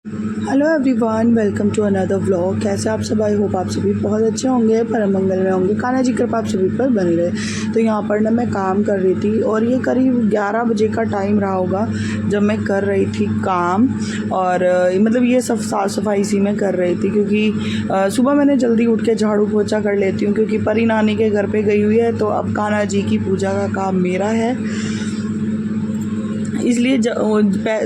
Hello everyone, welcome to another vlog. कैसे आप सब? आई होप आप सभी बहुत अच्छे होंगे, परम मंगल में होंगे। कान्हा जी कृपा आप सभी पर बनी रहे। तो यहाँ पर ना मैं काम कर रही थी और ये करीब 11 बजे का टाइम रहा होगा जब मैं कर रही थी काम। और मतलब ये सब साफ़ सफाई इसी में कर रही थी, क्योंकि सुबह मैंने जल्दी उठ के झाड़ू पोछा कर लेती हूँ, क्योंकि परी नानी के घर पर गई हुई है। तो अब कान्हा जी की पूजा का काम मेरा है, इसलिए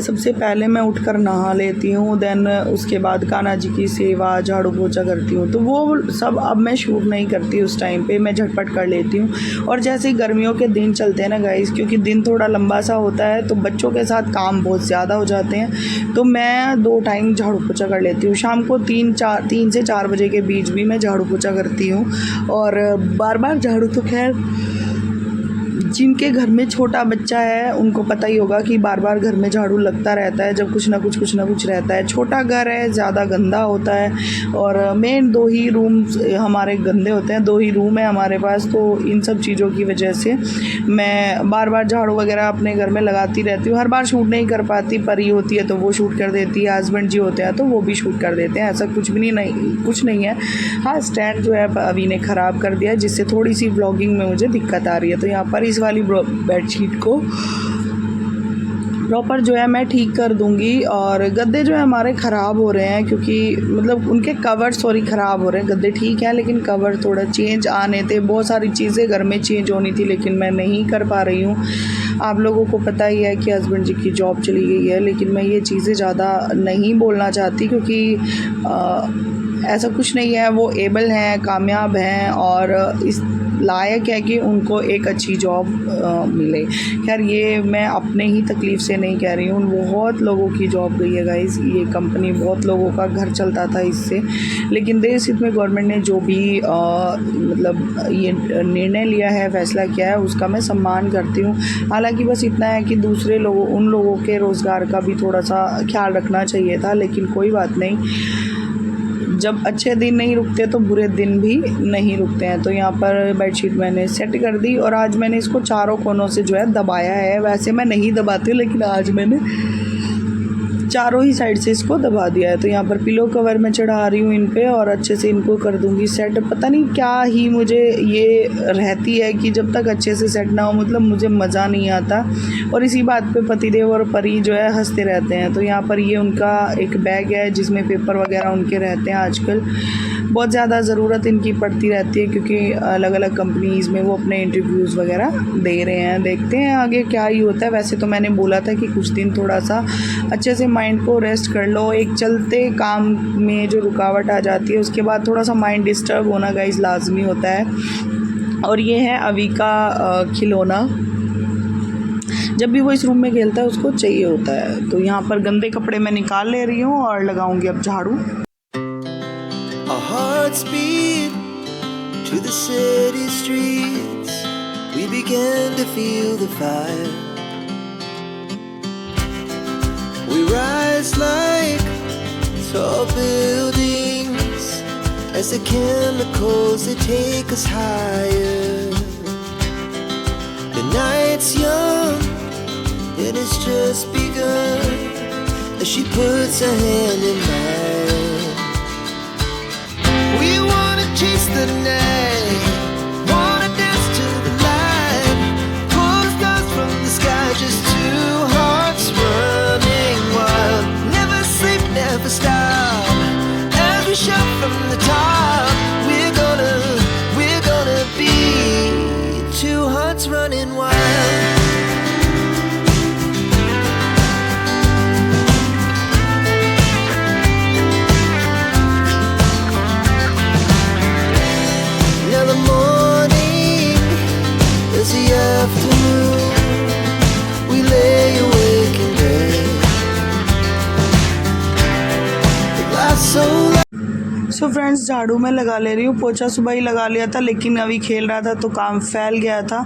सबसे पहले मैं उठकर नहा लेती हूँ। देन उसके बाद कान्हा जी की सेवा, झाड़ू पोछा करती हूँ। तो वो सब अब मैं शूट नहीं करती, उस टाइम पे मैं झटपट कर लेती हूँ। और जैसे ही गर्मियों के दिन चलते हैं ना गाइस, क्योंकि दिन थोड़ा लंबा सा होता है तो बच्चों के साथ काम बहुत ज़्यादा हो जाते हैं, तो मैं 2 टाइम झाड़ू पोछा कर लेती हूँ। शाम को 3 से 4 बजे के बीच भी मैं झाड़ू पोछा करती हूँ। और बार बार झाड़ू तो खैर जिनके घर में छोटा बच्चा है उनको पता ही होगा कि बार बार घर में झाड़ू लगता रहता है, जब कुछ ना कुछ रहता है। छोटा घर है, ज़्यादा गंदा होता है, और मेन 2 ही रूम हमारे गंदे होते हैं। 2 ही रूम है हमारे पास, तो इन सब चीज़ों की वजह से मैं बार बार झाड़ू वगैरह अपने घर में लगाती रहती हूँ। हर बार शूट नहीं कर पाती, परी होती है तो वो शूट कर देती है, हस्बैंड जी होते हैं तो वो भी शूट कर देते हैं। ऐसा कुछ नहीं है। हाँ, स्टैंड जो है अभी ने ख़राब कर दिया, जिससे थोड़ी सी व्लॉगिंग में मुझे दिक्कत आ रही है। तो यहाँ पर इस वाली बेडशीट को प्रॉपर जो है मैं ठीक कर दूंगी। और गद्दे जो है हमारे ख़राब हो रहे हैं, क्योंकि मतलब उनके कवर ख़राब हो रहे हैं। गद्दे ठीक है लेकिन कवर थोड़ा चेंज आने थे। बहुत सारी चीज़ें घर में चेंज होनी थी, लेकिन मैं नहीं कर पा रही हूँ। आप लोगों को पता ही है कि हस्बैंड जी की जॉब चली गई है, लेकिन मैं ये चीज़ें ज़्यादा नहीं बोलना चाहती, क्योंकि ऐसा कुछ नहीं है। वो एबल हैं, कामयाब हैं, और इस लायक है कि उनको एक अच्छी जॉब मिले। खैर, ये मैं अपने ही तकलीफ़ से नहीं कह रही हूँ, बहुत लोगों की जॉब गई है गाइस। ये कंपनी बहुत लोगों का घर चलता था इससे, लेकिन देश हित में गवर्नमेंट ने जो भी मतलब ये निर्णय लिया है, फ़ैसला किया है, उसका मैं सम्मान करती हूँ। हालांकि बस इतना है कि दूसरे लोगों, उन लोगों के रोज़गार का भी थोड़ा सा ख्याल रखना चाहिए था, लेकिन कोई बात नहीं। जब अच्छे दिन नहीं रुकते तो बुरे दिन भी नहीं रुकते हैं। तो यहाँ पर बेडशीट मैंने सेट कर दी, और आज मैंने इसको चारों कोनों से जो है दबाया है। वैसे मैं नहीं दबाती हूँ, लेकिन आज मैंने चारों ही साइड से इसको दबा दिया है। तो यहाँ पर पिलो कवर मैं चढ़ा रही हूँ इन पे, और अच्छे से इनको कर दूँगी सेट। पता नहीं क्या ही मुझे ये रहती है कि जब तक अच्छे से सेट ना हो, मतलब मुझे मज़ा नहीं आता। और इसी बात पे पतिदेव और परी जो है हंसते रहते हैं। तो यहाँ पर ये उनका एक बैग है जिसमें पेपर वगैरह उनके रहते हैं। आजकल बहुत ज़्यादा ज़रूरत इनकी पड़ती रहती है, क्योंकि अलग अलग कंपनीज़ में वो अपने इंटरव्यूज़ वगैरह दे रहे हैं। देखते हैं आगे क्या ही होता है। वैसे तो मैंने बोला था कि कुछ दिन थोड़ा सा अच्छे से माइंड को रेस्ट कर लो। एक चलते काम में जो रुकावट आ जाती है, उसके बाद थोड़ा सा माइंड डिस्टर्ब होना गाइस लाजमी होता है। और ये है अवी का खिलौना। जब भी वो इस रूम में खेलता है उसको चाहिए होता है। तो यहाँ पर गंदे कपड़े मैं निकाल ले रही हूँ और लगाऊंगी अब झाड़ू। Our hearts beat to the city streets. We began to feel the fire. We rise like tall buildings as the chemicals they take us higher. The night's young and it's just begun as she puts her hand in mine. We wanna chase the night, wanna dance to the light, pull stars from the sky, just 2 hearts running wild. Never sleep, never stop, as we shout from the top. We're gonna be 2 hearts running wild. So friends, झाड़ू मैं लगा ले रही हूँ। पोछा सुबह ही लगा लिया था, लेकिन अभी खेल रहा था तो काम फैल गया था।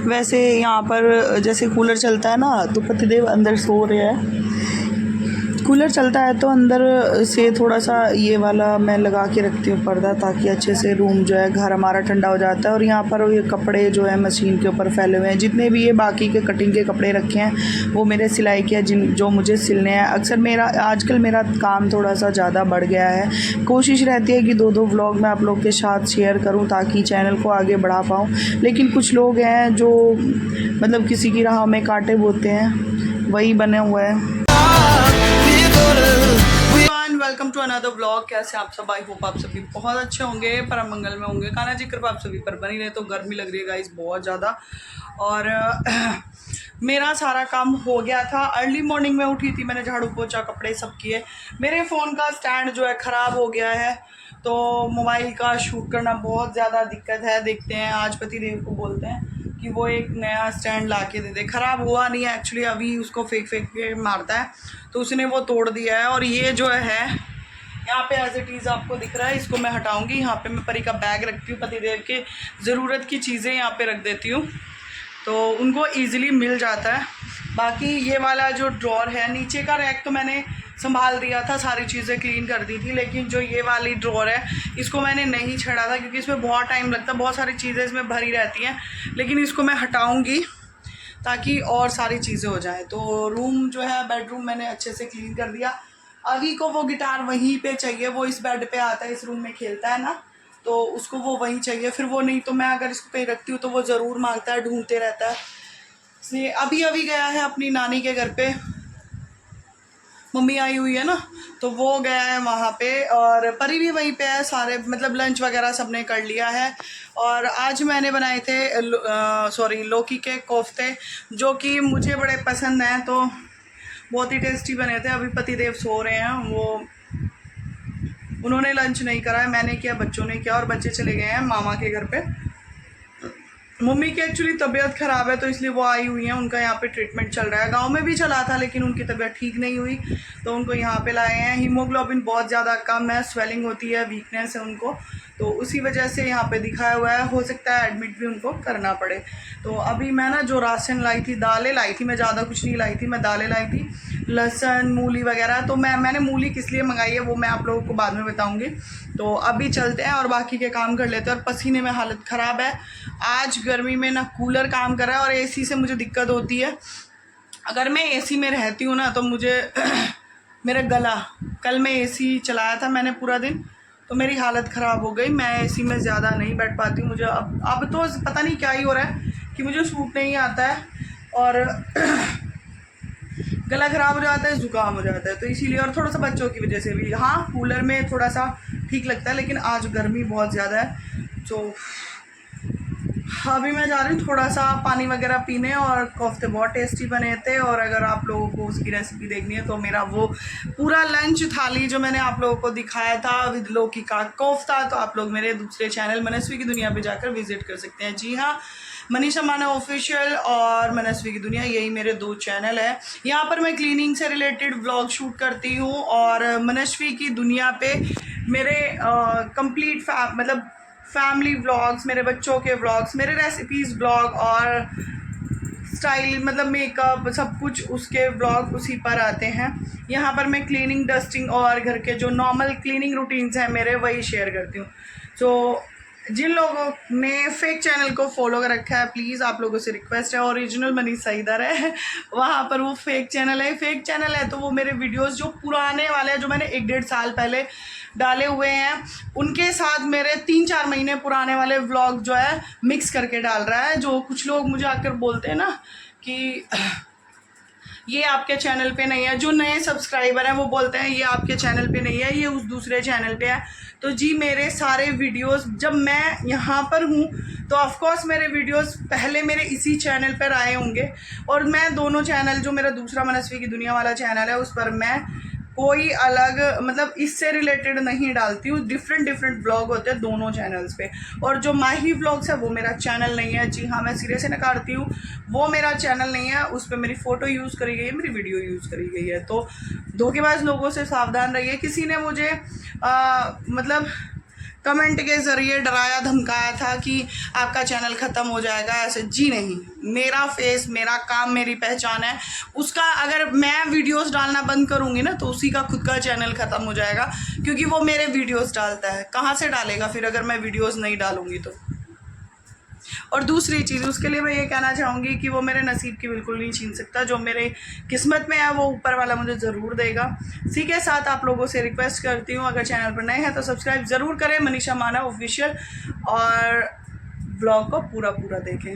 वैसे यहाँ पर जैसे कूलर चलता है ना, तो पतिदेव अंदर सो रहे हैं। कूलर चलता है तो अंदर से थोड़ा सा ये वाला मैं लगा के रखती हूँ पर्दा, ताकि अच्छे से रूम जो है घर हमारा ठंडा हो जाता है। और यहाँ पर ये कपड़े जो है मशीन के ऊपर फैले हुए हैं, जितने भी ये बाकी के कटिंग के कपड़े रखे हैं वो मेरे सिलाई के जो मुझे सिलने हैं। अक्सर मेरा आजकल मेरा काम थोड़ा सा ज़्यादा बढ़ गया है। कोशिश रहती है कि 2-2 व्लॉग मैं आप लोग के साथ शेयर करूँ ताकि चैनल को आगे बढ़ा पाऊँ, लेकिन कुछ लोग हैं जो मतलब किसी की राह में कांटे बोते हैं, वही बने हुए हैं। Welcome to another vlog. कैसे आप सब? आई होप आप सभी बहुत अच्छे होंगे, परम मंगल में होंगे। खाना जी कृपा आप सभी पर बनी रहे। तो गर्मी लग रही है गाइस बहुत ज़्यादा, और मेरा सारा काम हो गया था। अर्ली मॉर्निंग में उठी थी, मैंने झाड़ू पोछा कपड़े सब किए। मेरे फ़ोन का स्टैंड जो है ख़राब हो गया है, तो मोबाइल का शूट करना बहुत ज़्यादा दिक्कत है। देखते हैं, आज पति देव को बोलते हैं कि वो एक नया स्टैंड ला के दे दे। ख़राब हुआ नहीं है एक्चुअली, अभी उसको फेंक के मारता है, तो उसने वो तोड़ दिया है। और ये जो है यहाँ पे एज इट इज़ आपको दिख रहा है, इसको मैं हटाऊंगी। यहाँ पे मैं परी का बैग रखती हूँ, पतिदेव के ज़रूरत की चीज़ें यहाँ पे रख देती हूँ, तो उनको ईज़िली मिल जाता है। बाकी ये वाला जो ड्रॉर है, नीचे का रैक तो मैंने संभाल दिया था, सारी चीज़ें क्लीन कर दी थी, लेकिन जो ये वाली ड्रॉर है इसको मैंने नहीं छेड़ा था, क्योंकि इसमें बहुत टाइम लगता है, बहुत सारी चीज़ें इसमें भरी रहती हैं। लेकिन इसको मैं हटाऊँगी ताकि और सारी चीज़ें हो जाएँ। तो रूम जो है, बेडरूम मैंने अच्छे से क्लीन कर दिया। अभी को वो गिटार वहीं पे चाहिए, वो इस बेड पे आता है, इस रूम में खेलता है ना, तो उसको वो वहीं चाहिए। फिर वो नहीं तो मैं अगर इसको कहीं रखती हूँ तो वो ज़रूर मांगता है, ढूंढते रहता है। इसलिए अभी गया है अपनी नानी के घर पे, मम्मी आई हुई है ना, तो वो गया है वहाँ पे, और परी भी वहीं पे है। सारे मतलब लंच वगैरह सबने कर लिया है। और आज मैंने बनाए थे लौकी के कोफ्ते, जो कि मुझे बड़े पसंद हैं, तो बहुत ही टेस्टी बने थे। अभी पतिदेव सो रहे हैं, उन्होंने लंच नहीं करा है, मैंने किया, बच्चों ने किया, और बच्चे चले गए हैं मामा के घर पे। मम्मी की एक्चुअली तबीयत ख़राब है, तो इसलिए वो आई हुई हैं, उनका यहाँ पे ट्रीटमेंट चल रहा है। गांव में भी चला था, लेकिन उनकी तबीयत ठीक नहीं हुई, तो उनको यहाँ पे लाए हैं। हीमोग्लोबिन बहुत ज़्यादा कम है, स्वेलिंग होती है, वीकनेस है उनको, तो उसी वजह से यहाँ पे दिखाया हुआ है। हो सकता है एडमिट भी उनको करना पड़े। तो अभी मैं ना जो राशन लाई थी, दालें लाई थी, मैं ज़्यादा कुछ नहीं लाई थी, मैं दालें लाई थी, लहसुन, मूली वगैरह। तो मैंने मूली किस लिए मंगाई है वो मैं आप लोगों को बाद में बताऊँगी। तो अभी चलते हैं और बाकी के काम कर लेते हैं। और पसीने में हालत ख़राब है, आज गर्मी में ना कूलर काम कर रहा है, और एसी से मुझे दिक्कत होती है। अगर मैं एसी में रहती हूँ ना, तो मुझे मेरा गला, कल मैं एसी चलाया था मैंने पूरा दिन, तो मेरी हालत ख़राब हो गई। मैं एसी में ज़्यादा नहीं बैठ पाती हूँ। मुझे अब तो पता नहीं क्या ही हो रहा है कि मुझे सूट नहीं आता है, और गला ख़राब हो जाता है, ज़ुकाम हो जाता है, तो इसीलिए। और थोड़ा सा बच्चों की वजह से भी, हाँ कूलर में थोड़ा सा ठीक लगता है, लेकिन आज गर्मी बहुत ज़्यादा है। तो अभी मैं जा रही हूँ थोड़ा सा पानी वगैरह पीने, और कोफ्ते बहुत टेस्टी बने थे। और अगर आप लोगों को उसकी रेसिपी देखनी है, तो मेरा वो पूरा लंच थाली जो मैंने आप लोगों को दिखाया था विद लौकी का कोफ्ता, तो आप लोग मेरे दूसरे चैनल मनस्वी की दुनिया पे जाकर विजिट कर सकते हैं। जी हाँ, मनीषा माना ऑफिशियल और मनस्वी की दुनिया, यही मेरे 2 चैनल है। यहाँ पर मैं क्लीनिंग से रिलेटेड व्लॉग शूट करती हूँ, और मनस्वी की दुनिया पे मेरे कंप्लीट मतलब फैमिली व्लॉग्स, मेरे बच्चों के व्लॉग्स, मेरे रेसिपीज़ व्लॉग, और स्टाइल मतलब मेकअप, सब कुछ उसके व्लॉग उसी पर आते हैं। यहाँ पर मैं क्लीनिंग, डस्टिंग और घर के जो नॉर्मल क्लीनिंग रूटीन्स हैं मेरे, वही शेयर करती हूँ। तो जिन लोगों ने फेक चैनल को फॉलो कर रखा है, प्लीज़ आप लोगों से रिक्वेस्ट है, ओरिजिनल मनीषा इधर है, वहाँ पर वो फेक चैनल है। फेक चैनल है तो वो मेरे वीडियोस जो पुराने वाले हैं, जो मैंने 1-1.5 साल पहले डाले हुए हैं, उनके साथ मेरे 3-4 महीने पुराने वाले व्लॉग जो है मिक्स करके डाल रहा है। जो कुछ लोग मुझे आकर बोलते हैं ना कि ये आपके चैनल पे नहीं है, जो नए सब्सक्राइबर हैं वो बोलते हैं ये आपके चैनल पे नहीं है, ये उस दूसरे चैनल पे है। तो जी मेरे सारे वीडियोस, जब मैं यहाँ पर हूँ तो ऑफकोर्स मेरे वीडियोस पहले मेरे इसी चैनल पर आए होंगे, और मैं दोनों चैनल, जो मेरा दूसरा मनस्वी की दुनिया वाला चैनल है, उस पर मैं कोई अलग मतलब इससे रिलेटेड नहीं डालती हूँ। डिफरेंट व्लॉग होते हैं दोनों चैनल्स पे। और जो माही व्लॉग्स है वो मेरा चैनल नहीं है। जी हाँ, मैं सिरे से नकारती हूँ, वो मेरा चैनल नहीं है। उस पर मेरी फ़ोटो यूज़ करी गई है, मेरी वीडियो यूज़ करी गई है। तो धोखेबाज लोगों से सावधान रहिए। किसी ने मुझे मतलब कमेंट के ज़रिए डराया धमकाया था कि आपका चैनल ख़त्म हो जाएगा ऐसे। जी नहीं, मेरा फेस, मेरा काम, मेरी पहचान है। उसका अगर मैं वीडियोस डालना बंद करूँगी ना तो उसी का खुद का चैनल ख़त्म हो जाएगा, क्योंकि वो मेरे वीडियोस डालता है। कहाँ से डालेगा फिर अगर मैं वीडियोस नहीं डालूँगी तो। और दूसरी चीज़, उसके लिए मैं ये कहना चाहूँगी कि वो मेरे नसीब की बिल्कुल नहीं छीन सकता। जो मेरे किस्मत में है वो ऊपर वाला मुझे ज़रूर देगा। इसी के साथ आप लोगों से रिक्वेस्ट करती हूँ, अगर चैनल पर नए हैं तो सब्सक्राइब ज़रूर करें, मनीषा मानव ऑफिशियल, और ब्लॉग को पूरा देखें।